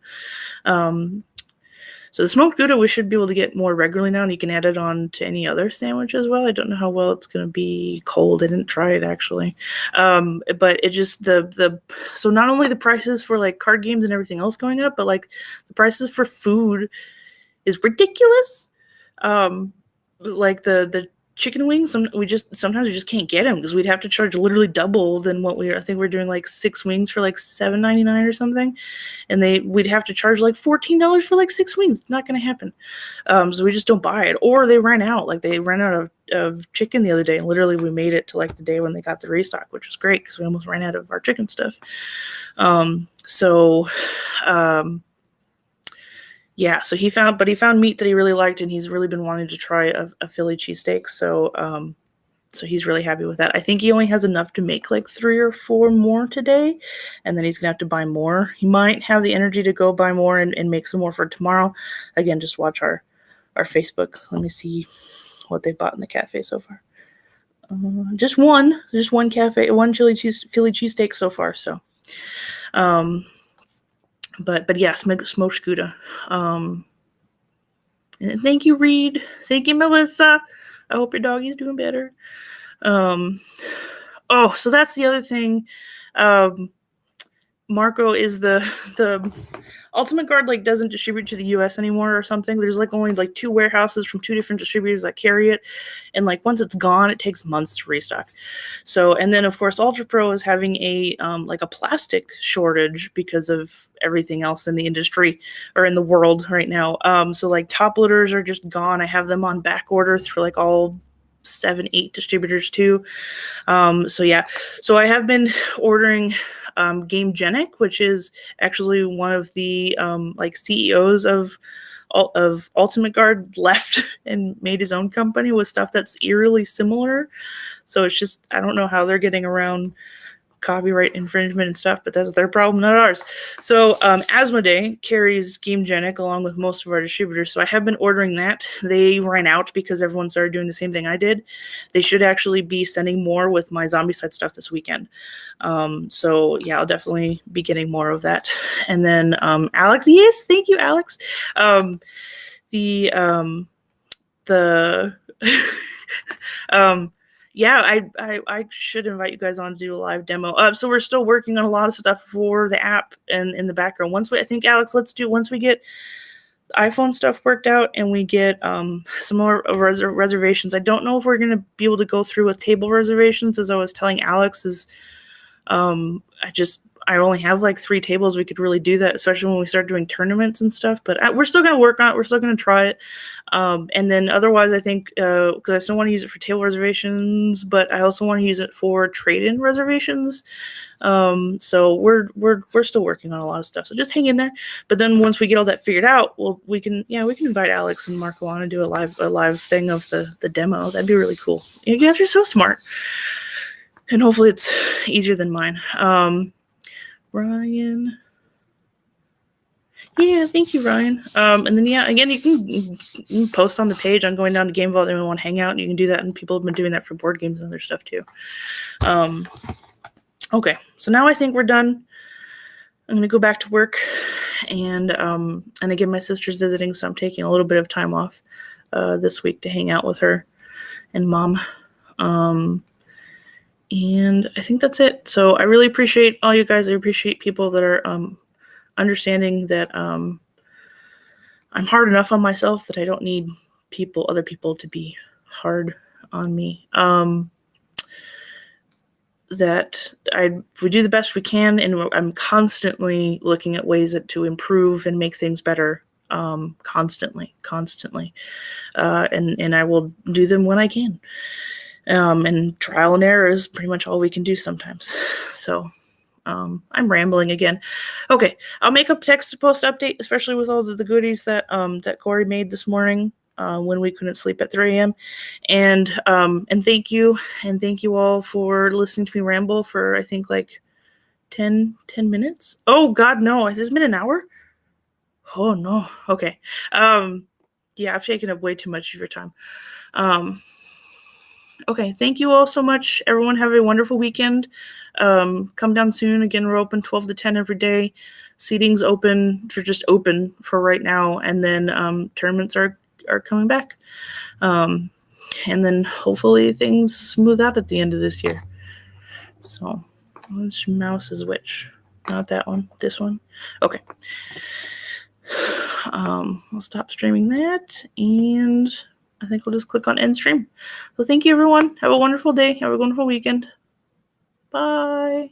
So the smoked Gouda we should be able to get more regularly now, and you can add it on to any other sandwich as well. I don't know how well it's going to be cold. I didn't try it, actually. But it just... So not only the prices for, like, card games and everything else going up, but, like, the prices for food is ridiculous. Like, the chicken wings, sometimes we just can't get them because we'd have to charge literally double than what I think we're doing, like 6 wings for like $7.99 or something, and we'd have to charge like $14 for like 6 wings. Not going to happen. So we just don't buy it, or they ran out. Like they ran out of chicken the other day, and literally we made it to like the day when they got the restock, which was great because we almost ran out of our chicken stuff. Yeah, so he found meat that he really liked, and he's really been wanting to try a Philly cheesesteak. So he's really happy with that. I think he only has enough to make like 3 or 4 more today, and then he's gonna have to buy more. He might have the energy to go buy more and make some more for tomorrow. Again, just watch our Facebook. Let me see what they bought in the cafe so far. Just one cafe, one Philly cheesesteak so far. So, But yeah, smoked Gouda. And thank you, Reed. Thank you, Melissa. I hope your doggy's doing better. So that's the other thing. Marco is the Ultimate Guard like doesn't distribute to the US anymore or something. There's like only like 2 warehouses from 2 different distributors that carry it, and like once it's gone, it takes months to restock. So, and then of course Ultra Pro is having a like a plastic shortage because of everything else in the industry or in the world right now. So like top loaders are just gone. I have them on back order for like all 7-8 distributors too. So yeah, so I have been ordering GameGenic, which is actually one of the like CEOs of Ultimate Guard left and made his own company with stuff that's eerily similar. So it's just, I don't know how they're getting around copyright infringement and stuff, but that's their problem, not ours. So Asmodee carries GameGenic along with most of our distributors, so I have been ordering that. They ran out because everyone started doing the same thing I did. They should actually be sending more with my Zombicide stuff this weekend. So yeah, I'll definitely be getting more of that. And then Alex, yes, thank you, Alex. Yeah, I should invite you guys on to do a live demo. So we're still working on a lot of stuff for the app and in the background. I think, Alex, once we get iPhone stuff worked out and we get some more reservations. I don't know if we're going to be able to go through with table reservations, as I was telling Alex, I only have like 3 tables. We could really do that, especially when we start doing tournaments and stuff. But we're still going to work on it. We're still going to try it. And then otherwise, I think, because I still want to use it for table reservations, but I also want to use it for trade-in reservations. So we're still working on a lot of stuff. So just hang in there. But then once we get all that figured out, we can invite Alex and Marco on and do a live thing of the demo. That'd be really cool. You guys are so smart. And hopefully it's easier than mine. Ryan. Yeah, thank you, Ryan. And then again, you can post on the page. I'm going down to Game Vault and we want to hang out, and you can do that. And people have been doing that for board games and other stuff too. Okay, so now I think we're done. I'm gonna go back to work, and again, my sister's visiting, so I'm taking a little bit of time off this week to hang out with her and Mom. And I think that's it. So I really appreciate all you guys. I appreciate people that are understanding that I'm hard enough on myself, that I don't need other people to be hard on me. That we do the best we can, and I'm constantly looking at ways to improve and make things better. Constantly. And I will do them when I can. And trial and error is pretty much all we can do sometimes. So I'm rambling again. Okay, I'll make a text post update, especially with all the goodies that Corey made this morning when we couldn't sleep at 3 a.m. And thank you all for listening to me ramble for I think like 10 minutes. Oh God, no! Has this been an hour? Oh no. Okay. Yeah, I've taken up way too much of your time. Okay, thank you all so much. Everyone have a wonderful weekend. Come down soon. Again, we're open 12 to 10 every day. Seating's open for right now, and then tournaments are coming back. And then hopefully things smooth out at the end of this year. So, which mouse is which? Not that one. This one. Okay. I'll stop streaming that, and I think we'll just click on end stream. So thank you, everyone. Have a wonderful day. Have a wonderful weekend. Bye.